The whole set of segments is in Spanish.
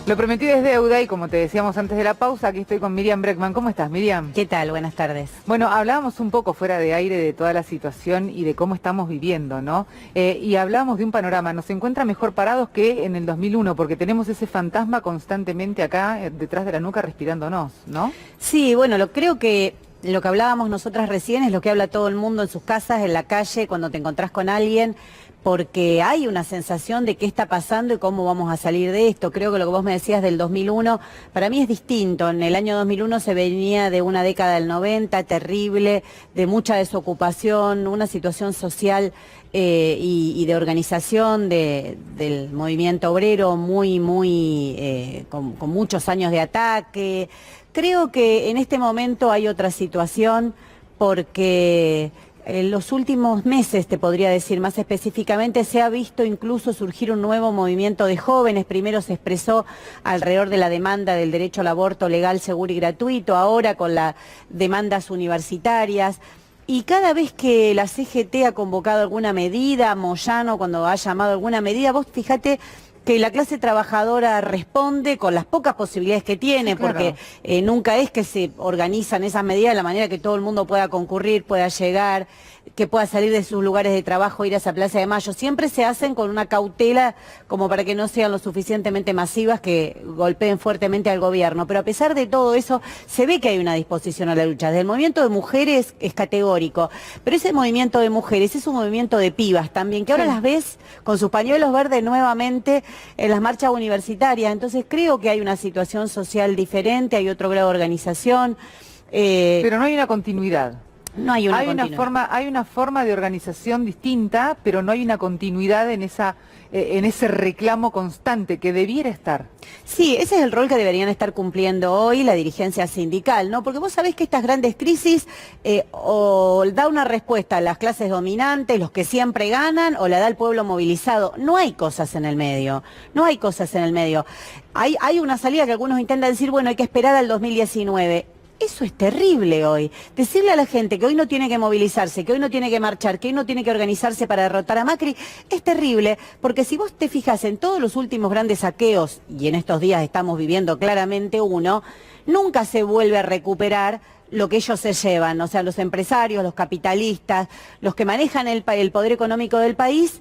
Lo prometido es deuda y como te decíamos antes de la pausa, aquí estoy con Miriam Breckman. ¿Cómo estás, Miriam? ¿Qué tal? Buenas tardes. Bueno, hablábamos un poco fuera de aire de toda la situación y de cómo estamos viviendo, ¿no? Y hablábamos de un panorama, nos encuentra mejor parados que en el 2001, porque tenemos ese fantasma constantemente acá, detrás de la nuca, respirándonos, ¿no? Sí, bueno, creo que lo que hablábamos nosotras recién es lo que habla todo el mundo en sus casas, en la calle, cuando te encontrás con alguien, porque hay una sensación de qué está pasando y cómo vamos a salir de esto. Creo que lo que vos me decías del 2001, para mí es distinto. En el año 2001 se venía de una década del 90, terrible, de mucha desocupación, una situación social y de organización del movimiento obrero con muchos años de ataque. Creo que en este momento hay otra situación porque en los últimos meses, te podría decir más específicamente, se ha visto incluso surgir un nuevo movimiento de jóvenes. Primero se expresó alrededor de la demanda del derecho al aborto legal, seguro y gratuito, ahora con las demandas universitarias. Y cada vez que la CGT ha convocado alguna medida, Moyano cuando ha llamado alguna medida, vos fíjate que la clase trabajadora responde con las pocas posibilidades que tiene, sí, claro, porque nunca es que se organizan esas medidas de la manera que todo el mundo pueda concurrir, pueda llegar, que pueda salir de sus lugares de trabajo, ir a esa Plaza de Mayo. Siempre se hacen con una cautela como para que no sean lo suficientemente masivas que golpeen fuertemente al gobierno. Pero a pesar de todo eso, se ve que hay una disposición a la lucha. Desde el movimiento de mujeres es categórico, pero ese movimiento de mujeres es un movimiento de pibas también, que ahora sí las ves con sus pañuelos verdes nuevamente en las marchas universitarias. Entonces creo que hay una situación social diferente, hay otro grado de organización. Pero no hay una continuidad. No hay una continuidad. Hay una forma de organización distinta, pero no hay una continuidad en ese reclamo constante que debiera estar. Sí, ese es el rol que deberían estar cumpliendo hoy la dirigencia sindical, ¿no? Porque vos sabés que estas grandes crisis o da una respuesta a las clases dominantes, los que siempre ganan, o la da el pueblo movilizado. No hay cosas en el medio, no hay cosas en el medio. Hay una salida que algunos intentan decir, bueno, hay que esperar al 2019. Eso es terrible hoy. Decirle a la gente que hoy no tiene que movilizarse, que hoy no tiene que marchar, que hoy no tiene que organizarse para derrotar a Macri, es terrible, porque si vos te fijas en todos los últimos grandes saqueos, y en estos días estamos viviendo claramente uno, nunca se vuelve a recuperar lo que ellos se llevan, o sea, los empresarios, los capitalistas, los que manejan el poder económico del país.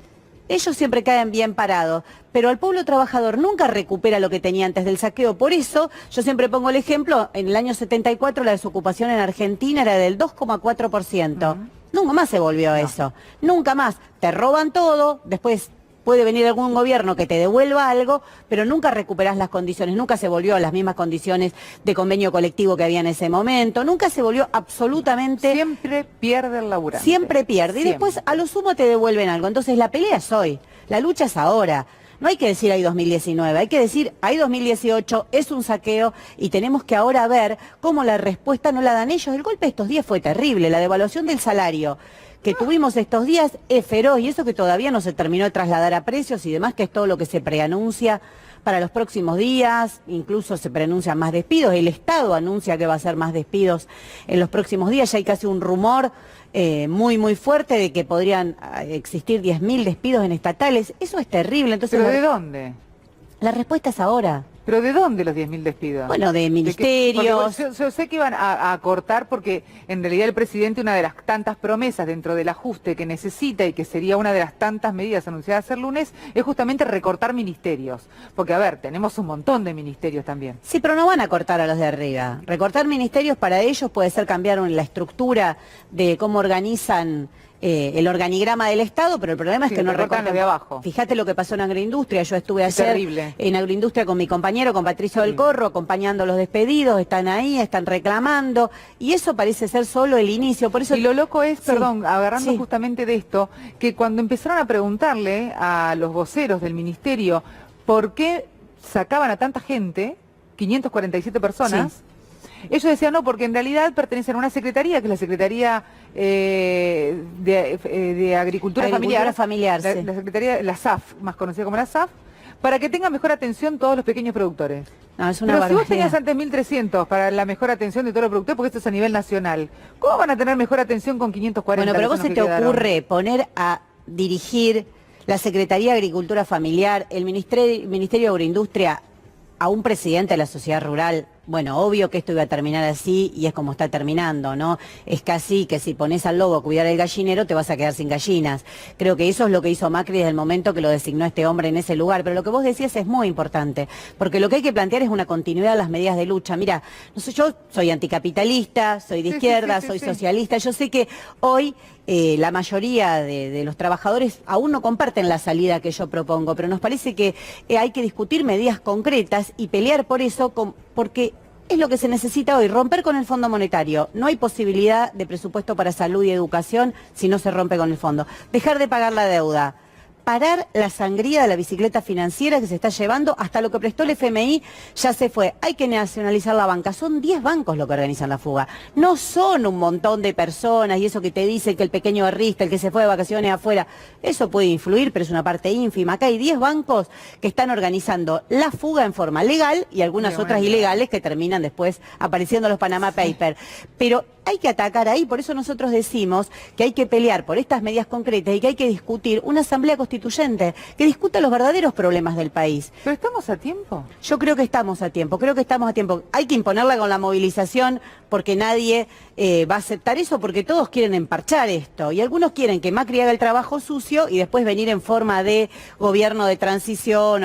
Ellos siempre caen bien parados, pero el pueblo trabajador nunca recupera lo que tenía antes del saqueo. Por eso, yo siempre pongo el ejemplo, en el año 74 la desocupación en Argentina era del 2,4%. Nunca más se volvió a eso, nunca más. Te roban todo, después puede venir algún gobierno que te devuelva algo, pero nunca recuperás las condiciones, nunca se volvió a las mismas condiciones de convenio colectivo que había en ese momento, nunca se volvió absolutamente. Siempre pierde el laburante. Siempre pierde, y después a lo sumo te devuelven algo. Entonces la pelea es hoy, la lucha es ahora. No hay que decir hay 2019, hay que decir hay 2018, es un saqueo y tenemos que ahora ver cómo la respuesta no la dan ellos. El golpe de estos días fue terrible, la devaluación del salario que tuvimos estos días es feroz, y eso que todavía no se terminó de trasladar a precios y demás, que es todo lo que se preanuncia para los próximos días. Incluso se preanuncian más despidos, el Estado anuncia que va a hacer más despidos en los próximos días. Ya hay casi un rumor muy fuerte de que podrían existir 10.000 despidos en estatales. Eso es terrible. Entonces, ¿pero de dónde? La respuesta es ahora. ¿Pero de dónde los 10.000 despidos? Bueno, de ministerios. Yo sé que iban a cortar porque en realidad el presidente, una de las tantas promesas dentro del ajuste que necesita y que sería una de las tantas medidas anunciadas el lunes, es justamente recortar ministerios. Porque, a ver, tenemos un montón de ministerios también. Sí, pero no van a cortar a los de arriba. Recortar ministerios para ellos puede ser cambiar la estructura de cómo organizan el organigrama del Estado, pero el problema es que no recortan los de abajo. Fíjate lo que pasó en agroindustria. Yo estuve ayer en agroindustria con mi compañero, con Patricio del Corro, acompañando los despedidos, están ahí, están reclamando, y eso parece ser solo el inicio. Por eso. Y lo loco es, perdón, agarrando justamente de esto, que cuando empezaron a preguntarle a los voceros del ministerio por qué sacaban a tanta gente, 547 personas, ellos decían no, porque en realidad pertenecen a una secretaría, que es la Secretaría de Agricultura Familiar, sí. La Secretaría, la SAF, más conocida como la SAF, para que tengan mejor atención todos los pequeños productores. No, es una Pero barbaridad. si vos tenías antes 1.300 para la mejor atención de todos los productores, porque esto es a nivel nacional, ¿cómo van a tener mejor atención con 540? Bueno, pero vos se te ocurre poner a dirigir la Secretaría de Agricultura Familiar, el Ministerio de Agroindustria, a un presidente de la sociedad rural, bueno, obvio que esto iba a terminar así y es como está terminando, ¿no? Es casi que si pones al lobo a cuidar el gallinero te vas a quedar sin gallinas. Creo que eso es lo que hizo Macri desde el momento que lo designó este hombre en ese lugar. Pero lo que vos decías es muy importante, porque lo que hay que plantear es una continuidad de las medidas de lucha. Mira, no sé, yo soy anticapitalista, soy de izquierda, soy socialista. Yo sé que hoy la mayoría de los trabajadores aún no comparten la salida que yo propongo, pero nos parece que hay que discutir medidas concretas y pelear por eso, porque es lo que se necesita hoy, romper con el Fondo Monetario. No hay posibilidad de presupuesto para salud y educación si no se rompe con el fondo. Dejar de pagar la deuda. Parar la sangría de la bicicleta financiera que se está llevando, hasta lo que prestó el FMI ya se fue. Hay que nacionalizar la banca. Son 10 bancos los que organizan la fuga. No son un montón de personas y eso que te dicen que el pequeño arrista, el que se fue de vacaciones afuera, eso puede influir, pero es una parte ínfima. Acá hay 10 bancos que están organizando la fuga en forma legal y algunas otras ilegales que terminan después apareciendo en los Panama Papers. Pero hay que atacar ahí, por eso nosotros decimos que hay que pelear por estas medidas concretas y que hay que discutir una asamblea constituyente que discuta los verdaderos problemas del país. ¿Pero estamos a tiempo? Yo creo que estamos a tiempo, Hay que imponerla con la movilización porque nadie va a aceptar eso, porque todos quieren emparchar esto y algunos quieren que Macri haga el trabajo sucio y después venir en forma de gobierno de transición,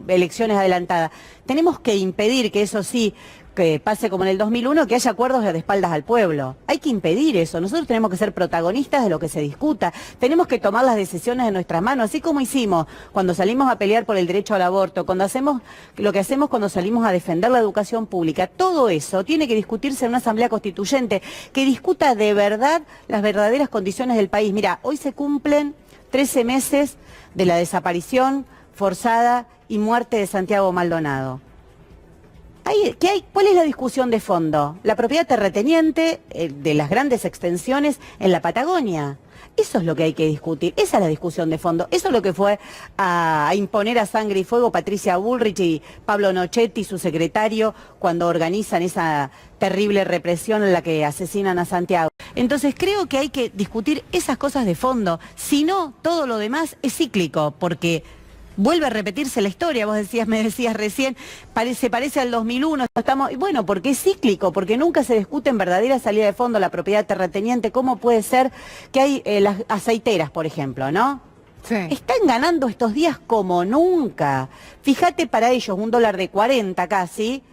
elecciones adelantadas. Tenemos que impedir que eso sí, que pase como en el 2001, que haya acuerdos de espaldas al pueblo. Hay que impedir eso. Nosotros tenemos que ser protagonistas de lo que se discuta. Tenemos que tomar las decisiones en nuestras manos, así como hicimos cuando salimos a pelear por el derecho al aborto, cuando hacemos lo que hacemos cuando salimos a defender la educación pública. Todo eso tiene que discutirse en una asamblea constituyente que discuta de verdad las verdaderas condiciones del país. Mira, hoy se cumplen 13 meses de la desaparición forzada y muerte de Santiago Maldonado. ¿Cuál es la discusión de fondo? La propiedad terrateniente de las grandes extensiones en la Patagonia. Eso es lo que hay que discutir, esa es la discusión de fondo. Eso es lo que fue a imponer a sangre y fuego Patricia Bullrich y Pablo Nochetti, su secretario, cuando organizan esa terrible represión en la que asesinan a Santiago. Entonces creo que hay que discutir esas cosas de fondo, si no, todo lo demás es cíclico, porque vuelve a repetirse la historia, me decías recién, se parece al 2001, bueno, porque es cíclico, porque nunca se discute en verdadera salida de fondo la propiedad terrateniente. ¿Cómo puede ser que hay las aceiteras, por ejemplo, no? Sí. Están ganando estos días como nunca. Fíjate para ellos, $1 de 40 casi,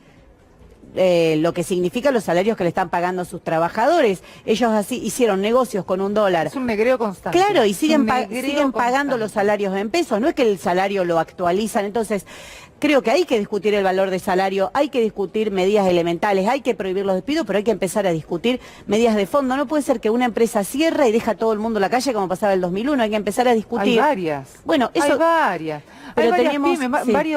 lo que significa los salarios que le están pagando a sus trabajadores. Ellos así hicieron negocios con $1. Es un negreo constante. Claro, y siguen pagando los salarios en pesos, no es que el salario lo actualizan. Entonces, creo que hay que discutir el valor de salario, hay que discutir medidas elementales, hay que prohibir los despidos, pero hay que empezar a discutir medidas de fondo. No puede ser que una empresa cierre y deja a todo el mundo en la calle como pasaba en el 2001, hay que empezar a discutir. Hay varias. Bueno, eso... Hay varias. Pero hay tenemos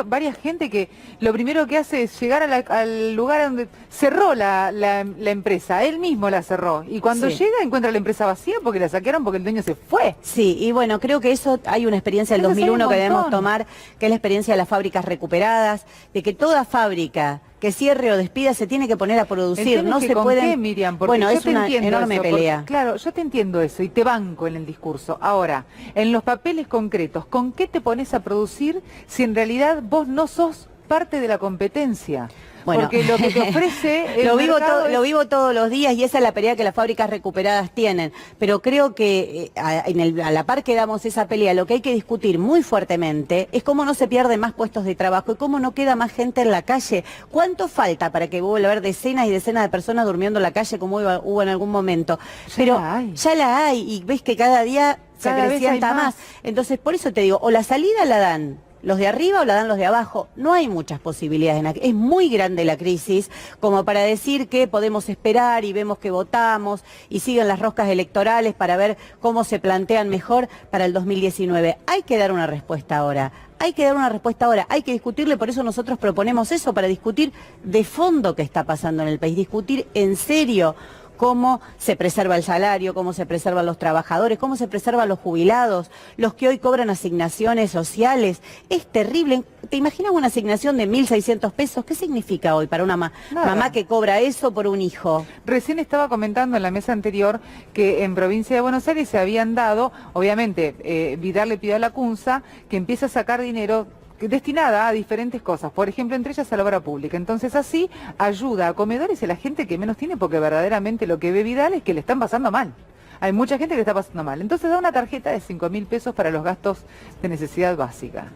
varias gente que lo primero que hace es llegar al lugar donde cerró la empresa, él mismo la cerró, y cuando llega encuentra la empresa vacía porque la saquearon porque el dueño se fue. Sí, y bueno, creo que eso hay una experiencia del 2001 que debemos tomar, que es la experiencia de las fábricas recuperadas, de que toda fábrica que cierre o despida se tiene que poner a producir, no se puede. ¿Qué, Miriam? Porque bueno, es una enorme pelea. Claro, yo te entiendo eso y te banco en el discurso. Ahora, en los papeles concretos, ¿con qué te pones a producir si en realidad vos no sos parte de la competencia? Bueno, porque lo que te ofrece lo vivo todos los días y esa es la pelea que las fábricas recuperadas tienen. Pero creo que a la par que damos esa pelea, lo que hay que discutir muy fuertemente es cómo no se pierden más puestos de trabajo y cómo no queda más gente en la calle. ¿Cuánto falta para que vuelva a haber decenas y decenas de personas durmiendo en la calle como hubo en algún momento? Pero ya la hay y ves que cada día se acrecienta más. Entonces, por eso te digo, o la salida la dan los de arriba o la dan los de abajo. No hay muchas posibilidades. Es muy grande la crisis como para decir que podemos esperar y vemos que votamos y siguen las roscas electorales para ver cómo se plantean mejor para el 2019. Hay que dar una respuesta ahora. Hay que discutirle, por eso nosotros proponemos eso, para discutir de fondo qué está pasando en el país, discutir en serio cómo se preserva el salario, cómo se preservan los trabajadores, cómo se preservan los jubilados, los que hoy cobran asignaciones sociales. Es terrible. ¿Te imaginas una asignación de 1.600 pesos? ¿Qué significa hoy para una mamá que cobra eso por un hijo? Recién estaba comentando en la mesa anterior que en provincia de Buenos Aires se habían dado, obviamente, Vidal le pidió a la CUNSA que empiece a sacar dinero destinada a diferentes cosas, por ejemplo, entre ellas a la obra pública. Entonces así ayuda a comedores y a la gente que menos tiene, porque verdaderamente lo que ve Vidal es que le están pasando mal. Hay mucha gente que le está pasando mal. Entonces da una tarjeta de 5.000 pesos para los gastos de necesidad básica.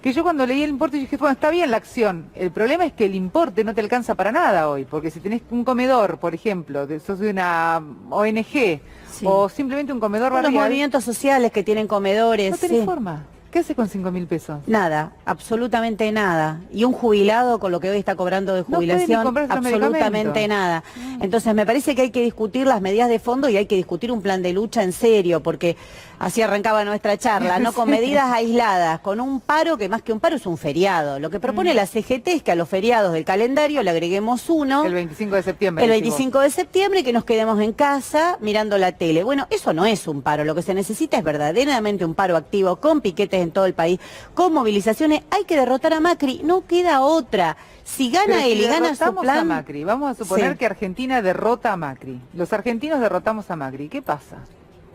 Que yo cuando leí el importe dije, bueno, está bien la acción. El problema es que el importe no te alcanza para nada hoy, porque si tenés un comedor, por ejemplo, sos de una ONG, o simplemente un comedor barrial... Los movimientos sociales que tienen comedores... No tenés forma. ¿Qué hace con 5.000 pesos? Nada, absolutamente nada. Y un jubilado con lo que hoy está cobrando de jubilación, absolutamente nada. Entonces me parece que hay que discutir las medidas de fondo y hay que discutir un plan de lucha en serio, porque así arrancaba nuestra charla, no con medidas aisladas, con un paro que más que un paro es un feriado. Lo que propone la CGT es que a los feriados del calendario le agreguemos uno. El 25 de septiembre. El 25 de septiembre y que nos quedemos en casa mirando la tele. Bueno, eso no es un paro, lo que se necesita es verdaderamente un paro activo, con piquetes en todo el país, con movilizaciones. Hay que derrotar a Macri, no queda otra. Si gana él y gana su plan... a Macri, vamos a suponer que Argentina derrota a Macri. Los argentinos derrotamos a Macri. ¿Qué pasa?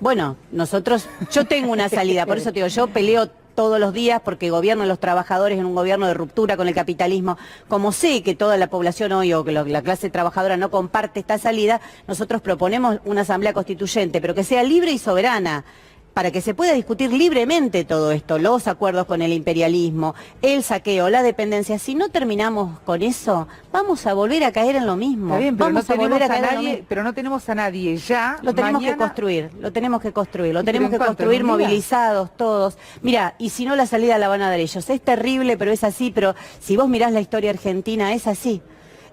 Bueno, yo tengo una salida, por eso te digo, yo peleo todos los días porque gobiernan los trabajadores en un gobierno de ruptura con el capitalismo. Como sé que toda la población hoy o que la clase trabajadora no comparte esta salida, nosotros proponemos una asamblea constituyente, pero que sea libre y soberana, para que se pueda discutir libremente todo esto, los acuerdos con el imperialismo, el saqueo, la dependencia. Si no terminamos con eso, vamos a volver a caer en lo mismo. Está bien, pero vamos no a volver a tenemos caer en lo mismo. Pero no tenemos a nadie ya. Lo tenemos mañana... que construir, lo tenemos que construir movilizados todos. Mira, y si no la salida la van a dar ellos. Es terrible, pero es así, pero si vos mirás la historia argentina, es así.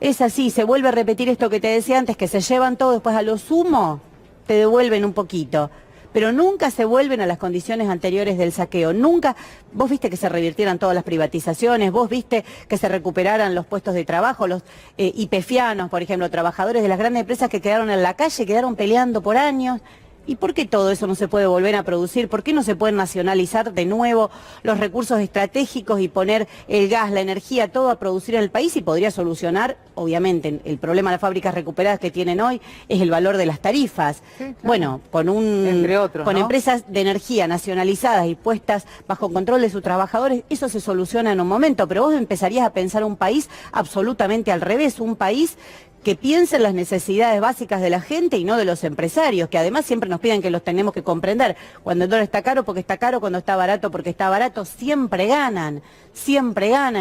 Es así, se vuelve a repetir esto que te decía antes, que se llevan todo, después a lo sumo te devuelven un poquito. Pero nunca se vuelven a las condiciones anteriores del saqueo, nunca. Vos viste que se revirtieran todas las privatizaciones, vos viste que se recuperaran los puestos de trabajo, los YPFianos, por ejemplo, trabajadores de las grandes empresas que quedaron en la calle, quedaron peleando por años. ¿Y por qué todo eso no se puede volver a producir? ¿Por qué no se pueden nacionalizar de nuevo los recursos estratégicos y poner el gas, la energía, todo a producir en el país? Y podría solucionar, obviamente, el problema de las fábricas recuperadas que tienen hoy es el valor de las tarifas. Sí, claro. Bueno, entre otros, con empresas de energía nacionalizadas y puestas bajo control de sus trabajadores, eso se soluciona en un momento. Pero vos empezarías a pensar un país absolutamente al revés, un país que piense en las necesidades básicas de la gente y no de los empresarios, que además siempre nos piden que los tenemos que comprender. Cuando el dólar está caro porque está caro, cuando está barato porque está barato, siempre ganan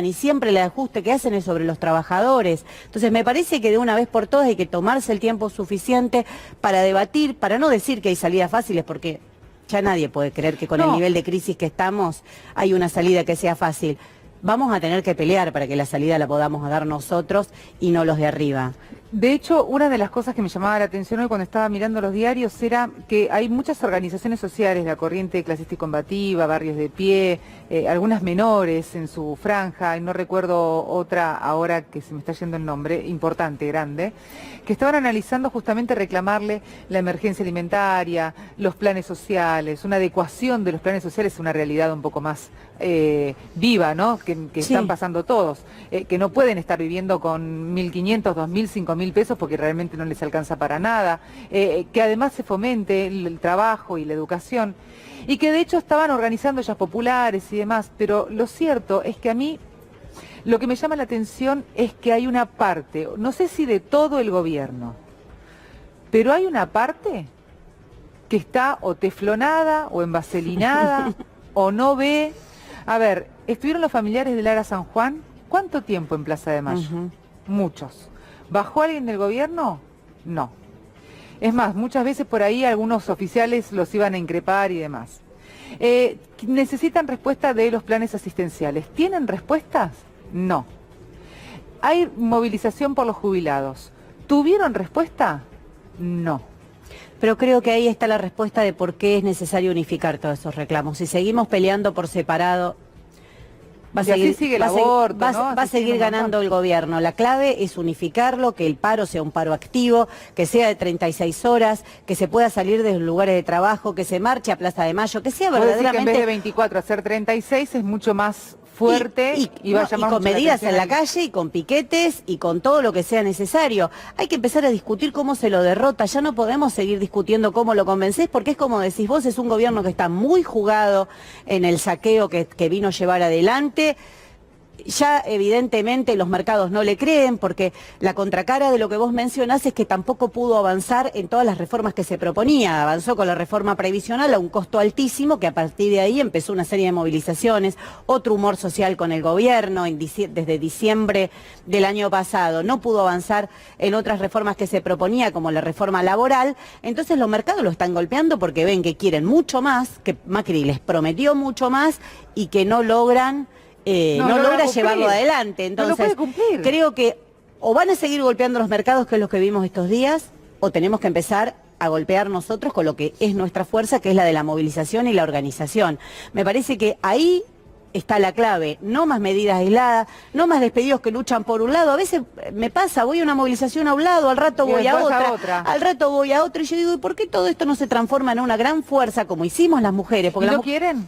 y siempre el ajuste que hacen es sobre los trabajadores. Entonces me parece que de una vez por todas hay que tomarse el tiempo suficiente para debatir, para no decir que hay salidas fáciles, porque ya nadie puede creer que con el nivel de crisis que estamos hay una salida que sea fácil. Vamos a tener que pelear para que la salida la podamos dar nosotros y no los de arriba. De hecho, una de las cosas que me llamaba la atención hoy cuando estaba mirando los diarios era que hay muchas organizaciones sociales, la Corriente Clasista y Combativa, Barrios de Pie, algunas menores en su franja, y no recuerdo otra ahora que se me está yendo el nombre, importante, grande, que estaban analizando justamente reclamarle la emergencia alimentaria, los planes sociales, una adecuación de los planes sociales a una realidad un poco más viva, ¿no? Que están pasando todos, que no pueden estar viviendo con 1.500, 2.000, 5.000 pesos porque realmente no les alcanza para nada, que además se fomente el trabajo y la educación, y que de hecho estaban organizando ollas populares y demás, pero lo cierto es que a mí lo que me llama la atención es que hay una parte, no sé si de todo el gobierno, pero hay una parte que está o teflonada o envaselinada o no ve. A ver, estuvieron los familiares de Lara San Juan, ¿cuánto tiempo en Plaza de Mayo? Muchos. ¿Bajó alguien del gobierno? No. Es más, muchas veces por ahí algunos oficiales los iban a increpar y demás. ¿Necesitan respuesta de los planes asistenciales? ¿Tienen respuestas? No. ¿Hay movilización por los jubilados? ¿Tuvieron respuesta? No. Pero creo que ahí está la respuesta de por qué es necesario unificar todos esos reclamos. Si seguimos peleando por separado, va a seguir ganando el gobierno. La clave es unificarlo, que el paro sea un paro activo, que sea de 36 horas, que se pueda salir de los lugares de trabajo, que se marche a Plaza de Mayo, que sea verdaderamente... Que en vez de 24 hacer 36 es mucho más fuerte y va a llamar con mucho la medidas en la atención. calle y con piquetes y con todo lo que sea necesario. Hay que empezar a discutir cómo se lo derrota. Ya no podemos seguir discutiendo cómo lo convencés, porque es como decís vos, es un gobierno que está muy jugado en el saqueo que vino a llevar adelante. Ya evidentemente los mercados no le creen, porque la contracara de lo que vos mencionás es que tampoco pudo avanzar en todas las reformas que se proponía. Avanzó con la reforma previsional a un costo altísimo, que a partir de ahí empezó una serie de movilizaciones, otro humor social con el gobierno desde diciembre del año pasado. No pudo avanzar en otras reformas que se proponía, como la reforma laboral. Entonces los mercados lo están golpeando porque ven que quieren mucho más, que Macri les prometió mucho más y que no logran... no logra llevarlo adelante. Entonces, no lo puede cumplir. Creo que o van a seguir golpeando los mercados, que es lo que vimos estos días, o tenemos que empezar a golpear nosotros con lo que es nuestra fuerza, que es la de la movilización y la organización. Me parece que ahí está la clave, no más medidas aisladas, no más despedidos que luchan por un lado. A veces me pasa, voy a una movilización a un lado, al rato voy a otra, al rato voy a otro, y yo digo, ¿y por qué todo esto no se transforma en una gran fuerza como hicimos las mujeres? Porque ¿no quieren?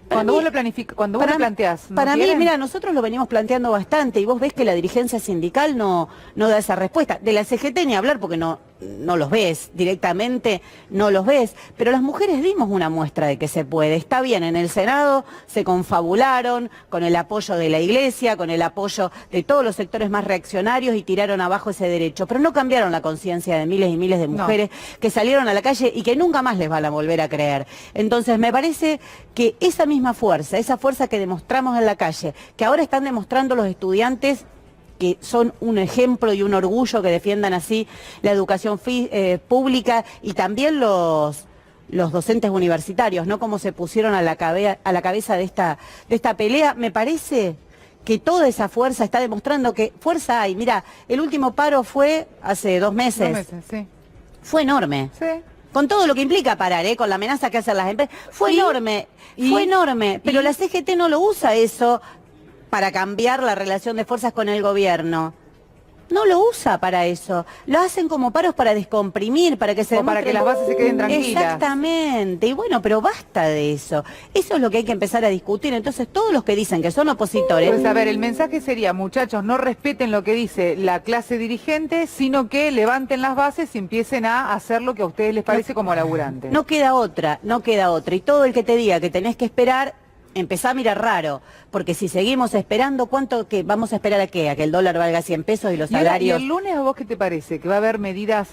Cuando vos lo planificas, cuando vos lo planteás, ¿no para quieren? mí, mira, nosotros lo venimos planteando bastante y vos ves que la dirigencia sindical no da esa respuesta. De la CGT ni hablar porque no los ves directamente, no los ves, pero las mujeres dimos una muestra de que se puede. Está bien, en el Senado se confabularon con el apoyo de la Iglesia, con el apoyo de todos los sectores más reaccionarios y tiraron abajo ese derecho, pero no cambiaron la conciencia de miles y miles de mujeres que salieron a la calle y que nunca más les van a volver a creer. Entonces me parece que esa misma fuerza, esa fuerza que demostramos en la calle, que ahora están demostrando los estudiantes, que son un ejemplo y un orgullo que defiendan así la educación pública, y también los docentes universitarios, ¿no? Como se pusieron a la cabeza de esta pelea. Me parece que toda esa fuerza está demostrando que fuerza hay. Mira, el último paro fue hace 2 meses. 2 meses, sí. Fue enorme. Sí. Con todo lo que implica parar, con la amenaza que hacen las empresas. Fue enorme, pero la CGT no lo usa eso para cambiar la relación de fuerzas con el gobierno. No lo usa para eso. Lo hacen como paros para descomprimir, para que se o para que las bases se queden tranquilas. Exactamente. Y bueno, pero basta de eso. Eso es lo que hay que empezar a discutir. Entonces, todos los que dicen que son opositores... Pues a ver, el mensaje sería, muchachos, no respeten lo que dice la clase dirigente, sino que levanten las bases y empiecen a hacer lo que a ustedes les parece como laburantes. No queda otra, no queda otra. Y todo el que te diga que tenés que esperar, empezá a mirar raro, porque si seguimos esperando, ¿cuánto que vamos a esperar a qué? ¿A que el dólar valga 100 pesos y los salarios? ¿Y el lunes a vos qué te parece? ¿Que va a haber medidas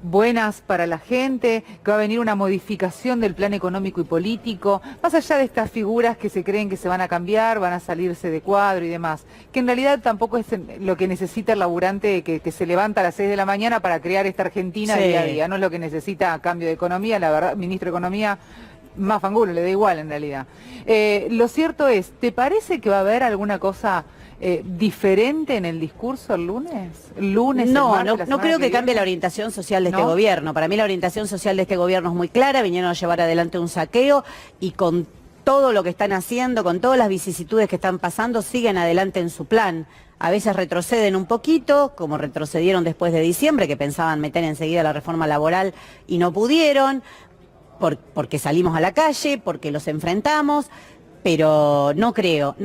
buenas para la gente? ¿Que va a venir una modificación del plan económico y político? Más allá de estas figuras que se creen que se van a cambiar, van a salirse de cuadro y demás, que en realidad tampoco es lo que necesita el laburante que se levanta a las 6 de la mañana para crear esta Argentina día a día. No es lo que necesita a cambio de economía, la verdad, ministro de Economía... Más fangulo, le da igual en realidad. Lo cierto es, ¿te parece que va a haber alguna cosa diferente en el discurso el lunes? No creo que cambie la orientación social de este gobierno. Para mí la orientación social de este gobierno es muy clara. Vinieron a llevar adelante un saqueo y con todo lo que están haciendo, con todas las vicisitudes que están pasando, siguen adelante en su plan. A veces retroceden un poquito, como retrocedieron después de diciembre, que pensaban meter enseguida la reforma laboral y no pudieron. Porque salimos a la calle, porque los enfrentamos, pero no creo.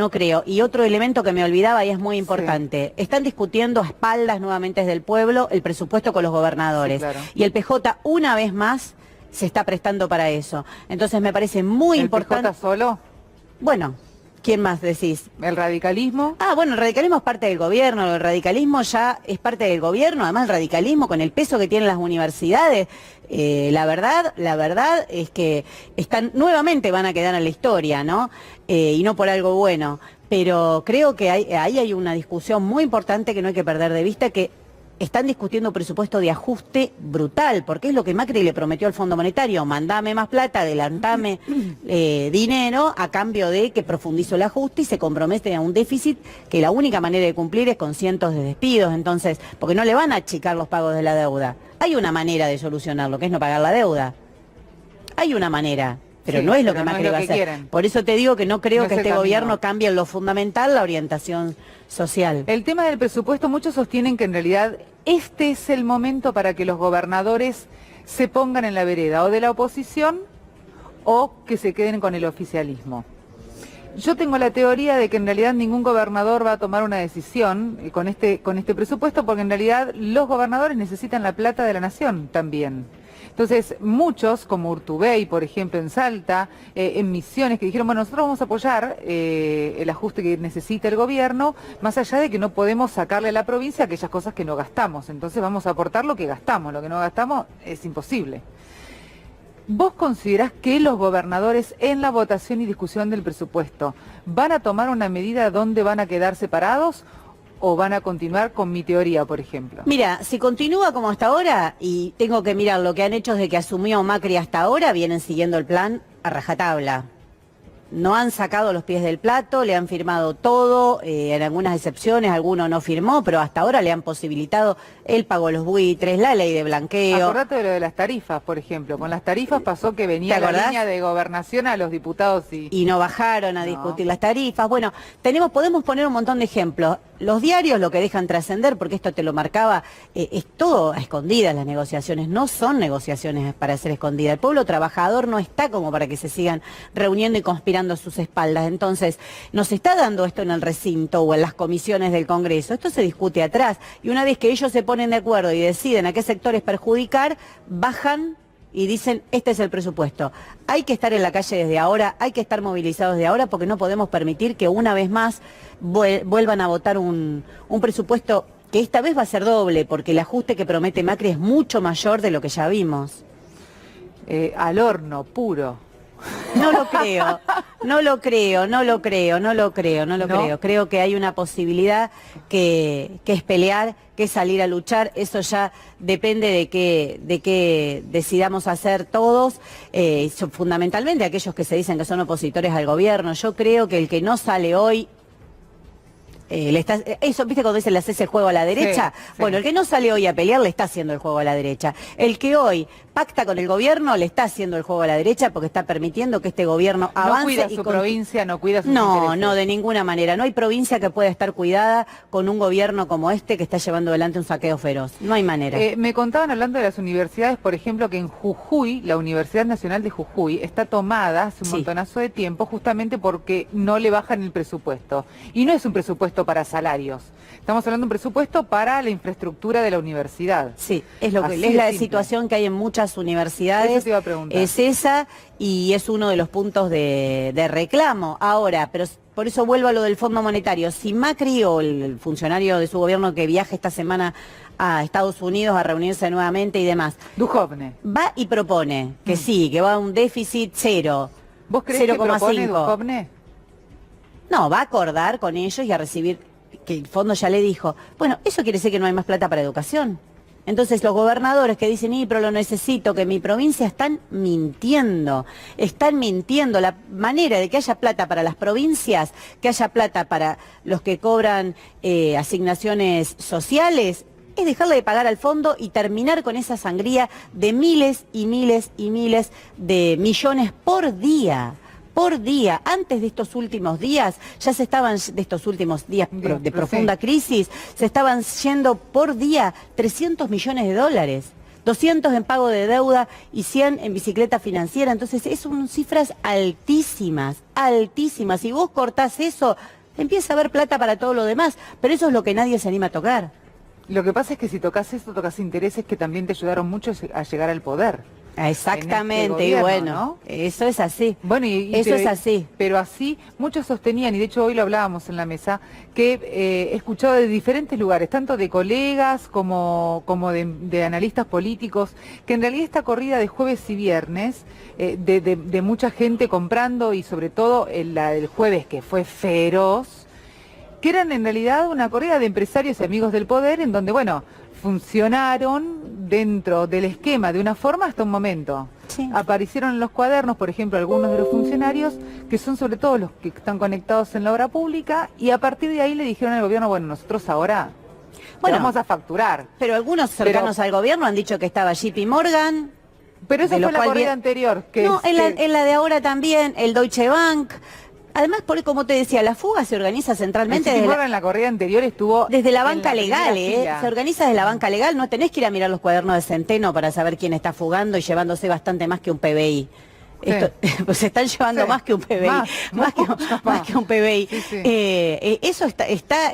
Y otro elemento que me olvidaba y es muy importante, están discutiendo a espaldas nuevamente del pueblo el presupuesto con los gobernadores. Sí, claro. Y el PJ una vez más se está prestando para eso. Entonces me parece muy importante... ¿El PJ solo? Bueno... ¿Quién más decís? ¿El radicalismo? Bueno, el radicalismo es parte del gobierno, el radicalismo ya es parte del gobierno, además el radicalismo con el peso que tienen las universidades, la verdad es que nuevamente van a quedar en la historia, ¿no? Y no por algo bueno, pero creo que ahí hay una discusión muy importante que no hay que perder de vista, que están discutiendo presupuesto de ajuste brutal, porque es lo que Macri le prometió al Fondo Monetario: mandame más plata, adelantame dinero a cambio de que profundizo el ajuste, y se compromete a un déficit que la única manera de cumplir es con cientos de despidos. Entonces, porque no le van a achicar los pagos de la deuda. Hay una manera de solucionarlo, que es no pagar la deuda. Hay una manera. Pero no es lo que Macri va a hacer. Quieren. Por eso te digo que no creo que este gobierno cambie en lo fundamental la orientación social. El tema del presupuesto, muchos sostienen que en realidad este es el momento para que los gobernadores se pongan en la vereda o de la oposición o que se queden con el oficialismo. Yo tengo la teoría de que en realidad ningún gobernador va a tomar una decisión con este presupuesto, porque en realidad los gobernadores necesitan la plata de la nación también. Entonces, muchos, como Urtubey, por ejemplo, en Salta, en Misiones, que dijeron, bueno, nosotros vamos a apoyar el ajuste que necesita el gobierno, más allá de que no podemos sacarle a la provincia aquellas cosas que no gastamos. Entonces vamos a aportar lo que gastamos, lo que no gastamos es imposible. ¿Vos considerás que los gobernadores en la votación y discusión del presupuesto van a tomar una medida donde van a quedar separados o van a continuar con mi teoría, por ejemplo? Mira, si continúa como hasta ahora, y tengo que mirar lo que han hecho desde que asumió Macri hasta ahora, vienen siguiendo el plan a rajatabla. No han sacado los pies del plato, le han firmado todo, en algunas excepciones, alguno no firmó, pero hasta ahora le han posibilitado el pago de los buitres, la ley de blanqueo. Acordate de lo de las tarifas, por ejemplo. Con las tarifas pasó que venía la línea de gobernación a los diputados y no bajaron a discutir las tarifas. Bueno, podemos poner un montón de ejemplos. Los diarios lo que dejan trascender, porque esto te lo marcaba, es todo a escondidas las negociaciones, no son negociaciones para ser escondidas. El pueblo trabajador no está como para que se sigan reuniendo y conspirando a sus espaldas. Entonces, no se está dando esto en el recinto o en las comisiones del Congreso, esto se discute atrás. Y una vez que ellos se ponen de acuerdo y deciden a qué sectores perjudicar, bajan y dicen, este es el presupuesto. Hay que estar en la calle desde ahora, hay que estar movilizados desde ahora, porque no podemos permitir que una vez más vuelvan a votar un presupuesto que esta vez va a ser doble, porque el ajuste que promete Macri es mucho mayor de lo que ya vimos. Al horno, puro. No lo creo, no lo creo, no lo creo, no lo creo, no lo creo. Creo que hay una posibilidad que es pelear, que es salir a luchar. Eso ya depende de qué decidamos hacer todos, fundamentalmente aquellos que se dicen que son opositores al gobierno. Yo creo que el que no sale hoy... eso, ¿viste cuando dicen le haces el juego a la derecha? Sí, sí. Bueno, el que no sale hoy a pelear le está haciendo el juego a la derecha. El que hoy pacta con el gobierno le está haciendo el juego a la derecha porque está permitiendo que este gobierno avance. No cuida su provincia, no cuida sus intereses. No, de ninguna manera. No hay provincia que pueda estar cuidada con un gobierno como este que está llevando adelante un saqueo feroz. No hay manera. Me contaban, hablando de las universidades, por ejemplo, que en Jujuy, la Universidad Nacional de Jujuy, está tomada hace un montonazo de tiempo justamente porque no le bajan el presupuesto. Y no es un presupuesto para salarios. Estamos hablando de un presupuesto para la infraestructura de la universidad. Sí, es lo que es la situación que hay en muchas universidades. Eso te iba a preguntar. Es esa, y es uno de los puntos de reclamo. Ahora, pero por eso vuelvo a lo del Fondo Monetario. Si Macri o el funcionario de su gobierno que viaja esta semana a Estados Unidos a reunirse nuevamente y demás, Duhovne va y propone que sí, que va a un déficit cero. ¿Vos crees que propone Duhovne? No, va a acordar con ellos y a recibir, que el fondo ya le dijo, bueno, eso quiere decir que no hay más plata para educación. Entonces los gobernadores que dicen, pero lo necesito, que en mi provincia están mintiendo. La manera de que haya plata para las provincias, que haya plata para los que cobran asignaciones sociales, es dejarle de pagar al fondo y terminar con esa sangría de miles y miles y miles de millones por día. Antes de estos últimos días, de profunda crisis, se estaban yendo por día 300 millones de dólares, 200 en pago de deuda y 100 en bicicleta financiera. Entonces, son cifras altísimas, altísimas. Si vos cortás eso, empieza a haber plata para todo lo demás, pero eso es lo que nadie se anima a tocar. Lo que pasa es que si tocas esto, tocas intereses que también te ayudaron mucho a llegar al poder. Exactamente, este gobierno, y bueno, ¿no? Eso es así. Bueno, eso es así. Pero así, muchos sostenían, y de hecho hoy lo hablábamos en la mesa, que he escuchado de diferentes lugares, tanto de colegas como de analistas políticos, que en realidad esta corrida de jueves y viernes, de mucha gente comprando, y sobre todo el jueves, que fue feroz, que eran en realidad una corrida de empresarios y amigos del poder, en donde, bueno, funcionaron dentro del esquema de una forma hasta un momento. Sí. Aparecieron en los cuadernos, por ejemplo, algunos de los funcionarios, que son sobre todo los que están conectados en la obra pública, y a partir de ahí le dijeron al gobierno, bueno, nosotros ahora vamos a facturar. Pero algunos cercanos al gobierno han dicho que estaba JP Morgan. Pero eso fue la corrida anterior. No, en la de ahora también, el Deutsche Bank. Además, como te decía, la fuga se organiza centralmente en la corrida anterior estuvo desde la banca legal, se organiza desde la banca legal. No tenés que ir a mirar los cuadernos de Centeno para saber quién está fugando y llevándose bastante más que un PBI. Pues se están llevando más que un PBI, más que un PBI. Sí, sí. Eso está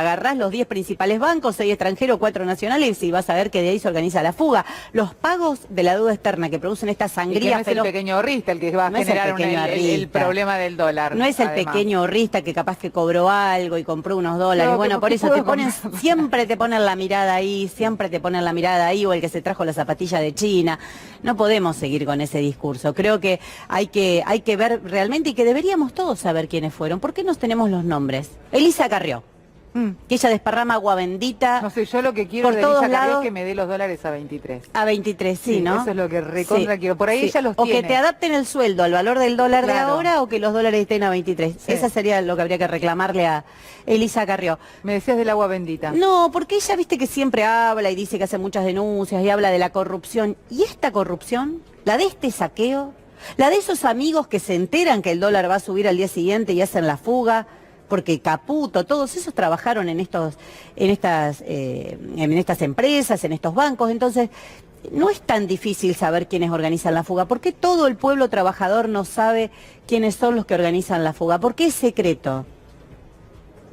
agarrás los 10 principales bancos, 6 extranjeros, 4 nacionales, y vas a ver que de ahí se organiza la fuga. Los pagos de la deuda externa que producen esta sangría... no es el pequeño ahorrista el que va a generar el problema del dólar. No es el pequeño ahorrista que capaz que cobró algo y compró unos dólares. No, bueno, por eso siempre te ponen la mirada ahí, o el que se trajo la zapatilla de China. No podemos seguir con ese discurso. Creo que hay que ver realmente, y que deberíamos todos saber quiénes fueron. ¿Por qué nos tenemos los nombres? Elisa Carrió, que ella desparrama agua bendita. No sé, yo lo que quiero por de todos Elisa Carrió lados, es que me dé los dólares a 23. A 23, sí, ¿no? Eso es lo que recontra quiero. Por ahí ella los o tiene. O que te adapten el sueldo al valor del dólar de ahora, o que los dólares estén a 23. Sí. Esa sería lo que habría que reclamarle a Elisa Carrió. Me decías del agua bendita. No, porque ella, viste, que siempre habla y dice que hace muchas denuncias y habla de la corrupción. ¿Y esta corrupción? ¿La de este saqueo? ¿La de esos amigos que se enteran que el dólar va a subir al día siguiente y hacen la fuga? Porque Caputo, todos esos trabajaron en estas empresas, en estos bancos. Entonces, no es tan difícil saber quiénes organizan la fuga. ¿Por qué todo el pueblo trabajador no sabe quiénes son los que organizan la fuga? ¿Por qué es secreto?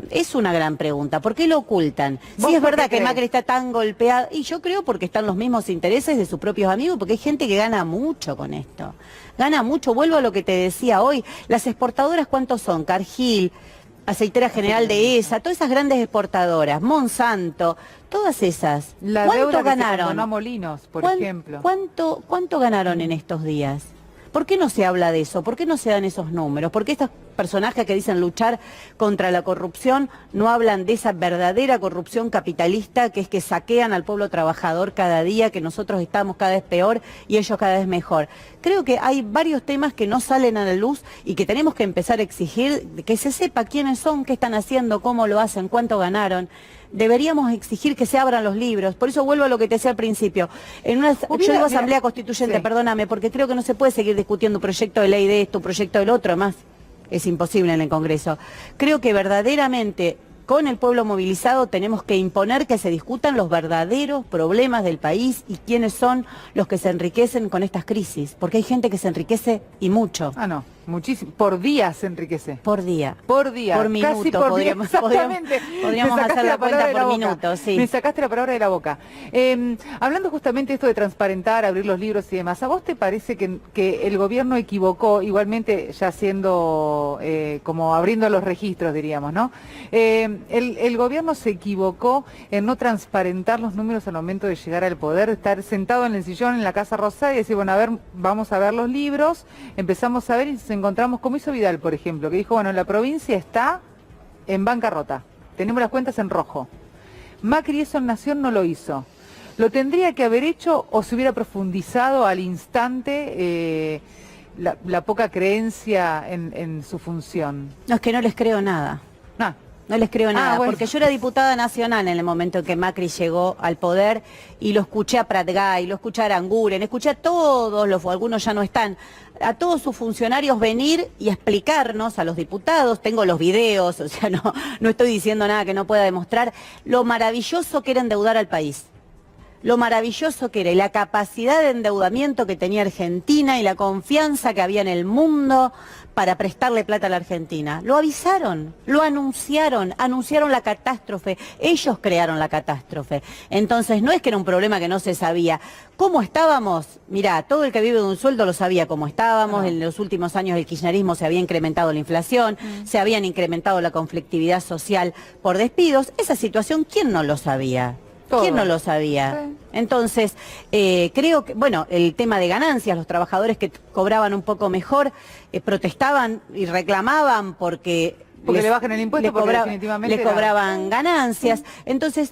Es una gran pregunta. ¿Por qué lo ocultan? Sí, es verdad que Macri está tan golpeado, y yo creo porque están los mismos intereses de sus propios amigos, porque hay gente que gana mucho con esto. Gana mucho. Vuelvo a lo que te decía hoy. Las exportadoras, ¿cuántos son? Cargill, Aceitera General de ESA, todas esas grandes exportadoras, Monsanto, todas esas. ¿Cuánto ganaron? A Molinos, por ejemplo. ¿Cuánto ganaron en estos días? ¿Por qué no se habla de eso? ¿Por qué no se dan esos números? ¿Por qué estos personajes que dicen luchar contra la corrupción no hablan de esa verdadera corrupción capitalista, que es que saquean al pueblo trabajador cada día, que nosotros estamos cada vez peor y ellos cada vez mejor? Creo que hay varios temas que no salen a la luz y que tenemos que empezar a exigir que se sepa quiénes son, qué están haciendo, cómo lo hacen, cuánto ganaron. Deberíamos exigir que se abran los libros. Por eso vuelvo a lo que te decía al principio. Yo digo Asamblea Constituyente, perdóname, porque creo que no se puede seguir discutiendo un proyecto de ley de esto, un proyecto del otro, más es imposible en el Congreso. Creo que verdaderamente con el pueblo movilizado tenemos que imponer que se discutan los verdaderos problemas del país y quiénes son los que se enriquecen con estas crisis, porque hay gente que se enriquece y mucho. Ah, no, muchísimo. Por día se enriquece. Por día. Por día. Por minuto. Casi por podríamos hacer la cuenta por minuto, sí. Me sacaste la palabra de la boca. Hablando justamente de esto de transparentar, abrir los libros y demás, ¿a vos te parece que el gobierno equivocó, igualmente ya siendo como abriendo los registros, diríamos, ¿no? El gobierno se equivocó en no transparentar los números al momento de llegar al poder, estar sentado en el sillón en la Casa Rosada y decir, bueno, a ver, vamos a ver los libros, empezamos a ver y nos encontramos, como hizo Vidal, por ejemplo, que dijo, bueno, la provincia está en bancarrota, tenemos las cuentas en rojo. Macri eso en Nación no lo hizo. ¿Lo tendría que haber hecho o se hubiera profundizado al instante la poca creencia en su función? No, es que no les creo nada. No les creo nada, bueno, porque yo era diputada nacional en el momento en que Macri llegó al poder y lo escuché a Pratgay, lo escuché a Aranguren, escuché a todos, algunos ya no están, a todos sus funcionarios venir y explicarnos a los diputados, tengo los videos, o sea, no estoy diciendo nada que no pueda demostrar, lo maravilloso que era endeudar al país. Lo maravilloso que era y la capacidad de endeudamiento que tenía Argentina y la confianza que había en el mundo para prestarle plata a la Argentina. Lo avisaron, lo anunciaron la catástrofe, ellos crearon la catástrofe. Entonces no es que era un problema que no se sabía. ¿Cómo estábamos? Mirá, todo el que vive de un sueldo lo sabía cómo estábamos, en los últimos años el kirchnerismo se había incrementado la inflación, se habían incrementado la conflictividad social por despidos. Esa situación, ¿quién no lo sabía? ¿Quién no lo sabía? Sí. Entonces, creo que, bueno, el tema de ganancias, los trabajadores que cobraban un poco mejor protestaban y reclamaban porque le bajan el impuesto, porque definitivamente le cobraban ganancias. Entonces,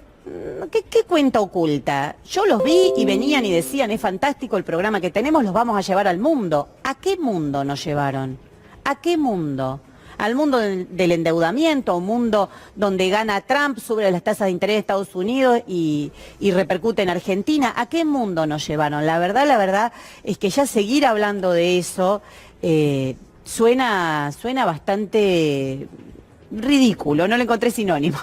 ¿qué cuenta oculta? Yo los vi y venían y decían, es fantástico el programa que tenemos, los vamos a llevar al mundo. ¿A qué mundo nos llevaron? ¿A qué mundo? Al mundo del endeudamiento, un mundo donde gana Trump, sube las tasas de interés de Estados Unidos y repercute en Argentina. ¿A qué mundo nos llevaron? La verdad es que ya seguir hablando de eso suena bastante ridículo, no le encontré sinónimo,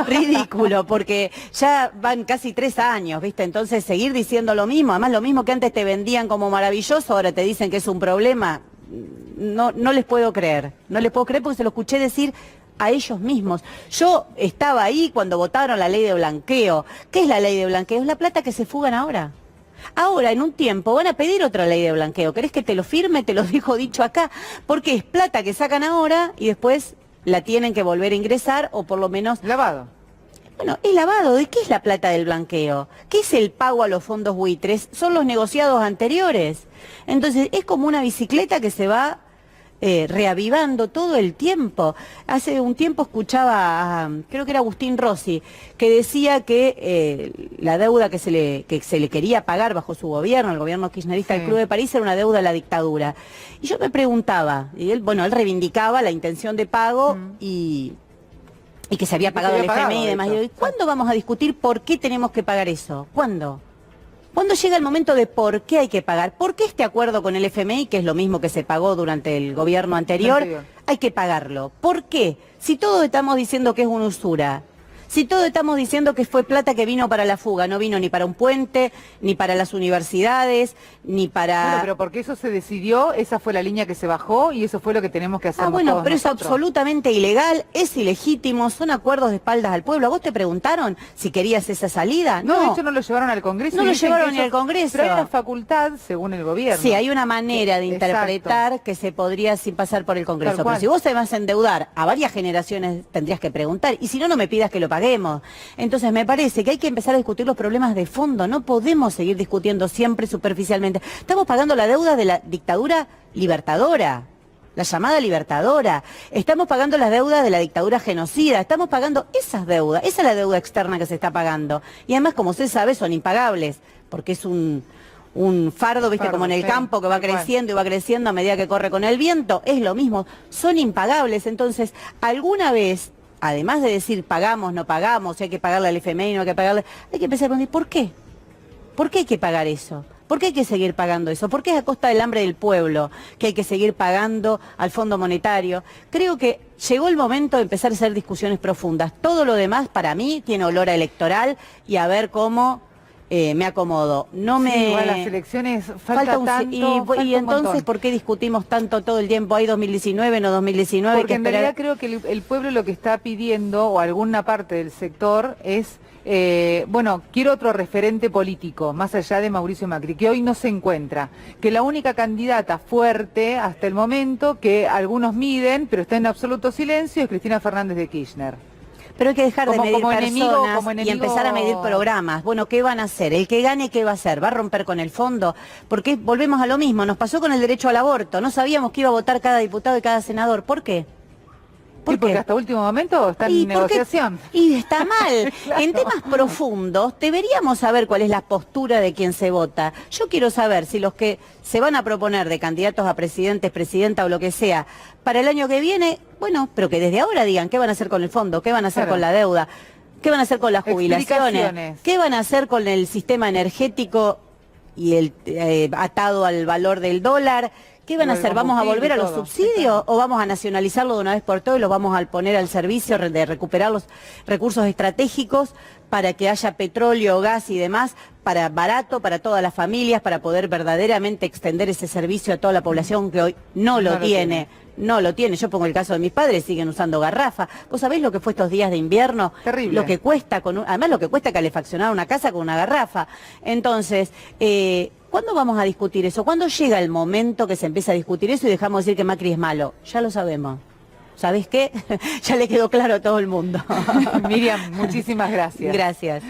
ridículo, porque ya van casi 3 años, ¿viste? Entonces seguir diciendo lo mismo, además lo mismo que antes te vendían como maravilloso, ahora te dicen que es un problema, no les puedo creer, no les puedo creer porque se lo escuché decir a ellos mismos. Yo estaba ahí cuando votaron la ley de blanqueo. ¿Qué es la ley de blanqueo? Es la plata que se fugan ahora. Ahora, en un tiempo, van a pedir otra ley de blanqueo. ¿Querés que te lo firme? Te lo dejo dicho acá. Porque es plata que sacan ahora y después la tienen que volver a ingresar o por lo menos... Lavado. Bueno, es lavado. ¿De qué es la plata del blanqueo? ¿Qué es el pago a los fondos buitres? Son los negociados anteriores. Entonces, es como una bicicleta que se va reavivando todo el tiempo. Hace un tiempo escuchaba, creo que era Agustín Rossi, que decía que la deuda que se le quería pagar bajo su gobierno, el gobierno kirchnerista del Club de París, era una deuda a la dictadura. Y yo me preguntaba, y él, bueno, él reivindicaba la intención de pago y que se había pagado el FMI y demás. Y ¿cuándo vamos a discutir por qué tenemos que pagar eso? ¿Cuándo? ¿Cuándo llega el momento de por qué hay que pagar? ¿Por qué este acuerdo con el FMI, que es lo mismo que se pagó durante el gobierno anterior, hay que pagarlo? ¿Por qué? Si todos estamos diciendo que es una usura, si todos estamos diciendo que fue plata que vino para la fuga, no vino ni para un puente, ni para las universidades, ni para... Bueno, pero porque eso se decidió, esa fue la línea que se bajó y eso fue lo que tenemos que hacer. Bueno, pero nosotros. Es absolutamente ilegal, es ilegítimo, son acuerdos de espaldas al pueblo. ¿A vos te preguntaron si querías esa salida? No, de hecho no lo llevaron al Congreso. No lo llevaron ni al Congreso. Pero hay una facultad, según el gobierno. Sí, hay una manera de interpretar que se podría sin pasar por el Congreso. Pero si vos te vas a endeudar a varias generaciones, tendrías que preguntar. Y si no, no me pidas que lo paguemos. Entonces me parece que hay que empezar a discutir los problemas de fondo. No podemos seguir discutiendo siempre superficialmente. Estamos pagando la deuda de la dictadura libertadora, la llamada libertadora. Estamos pagando las deudas de la dictadura genocida. Estamos pagando esas deudas. Esa es la deuda externa que se está pagando. Y además, como usted sabe, son impagables, porque es un fardo, viste, como en el campo que va creciendo y va creciendo a medida que corre con el viento. Es lo mismo, son impagables. Entonces, alguna vez, además de decir pagamos, no pagamos, si hay que pagarle al FMI, no hay que pagarle, hay que empezar a preguntar, ¿por qué? ¿Por qué hay que pagar eso? ¿Por qué hay que seguir pagando eso? ¿Por qué es a costa del hambre del pueblo que hay que seguir pagando al Fondo Monetario? Creo que llegó el momento de empezar a hacer discusiones profundas. Todo lo demás, para mí, tiene olor a electoral y a ver cómo me acomodo. No me... igual las elecciones falta tanto, y entonces, ¿por qué discutimos tanto todo el tiempo? ¿Hay 2019, no 2019? Porque en realidad creo que el pueblo lo que está pidiendo, o alguna parte del sector, es... bueno, quiero otro referente político, más allá de Mauricio Macri, que hoy no se encuentra, que la única candidata fuerte hasta el momento, que algunos miden, pero está en absoluto silencio, es Cristina Fernández de Kirchner. Pero hay que dejar de medir personas y empezar a medir programas. Bueno, ¿qué van a hacer? El que gane, ¿qué va a hacer? ¿Va a romper con el fondo? Porque volvemos a lo mismo, nos pasó con el derecho al aborto, no sabíamos que iba a votar cada diputado y cada senador. ¿Por qué? Sí, porque hasta último momento está en negociación. Y está mal. Claro. En temas profundos deberíamos saber cuál es la postura de quien se vota. Yo quiero saber si los que se van a proponer de candidatos a presidentes, presidenta o lo que sea, para el año que viene, bueno, pero que desde ahora digan qué van a hacer con el fondo, qué van a hacer con la deuda, qué van a hacer con las jubilaciones, qué van a hacer con el sistema energético y el atado al valor del dólar. ¿Qué van a hacer? ¿Vamos a volver a los subsidios o vamos a nacionalizarlo de una vez por todas y lo vamos a poner al servicio de recuperar los recursos estratégicos para que haya petróleo, gas y demás, para barato, para todas las familias, para poder verdaderamente extender ese servicio a toda la población que hoy no lo tiene? No lo tiene. Yo pongo el caso de mis padres, siguen usando garrafa. ¿Vos sabés lo que fue estos días de invierno? Terrible. Lo que cuesta, además lo que cuesta calefaccionar una casa con una garrafa. Entonces, ¿cuándo vamos a discutir eso? ¿Cuándo llega el momento que se empieza a discutir eso y dejamos de decir que Macri es malo? Ya lo sabemos. ¿Sabés qué? Ya le quedó claro a todo el mundo. Miriam, muchísimas gracias. Gracias.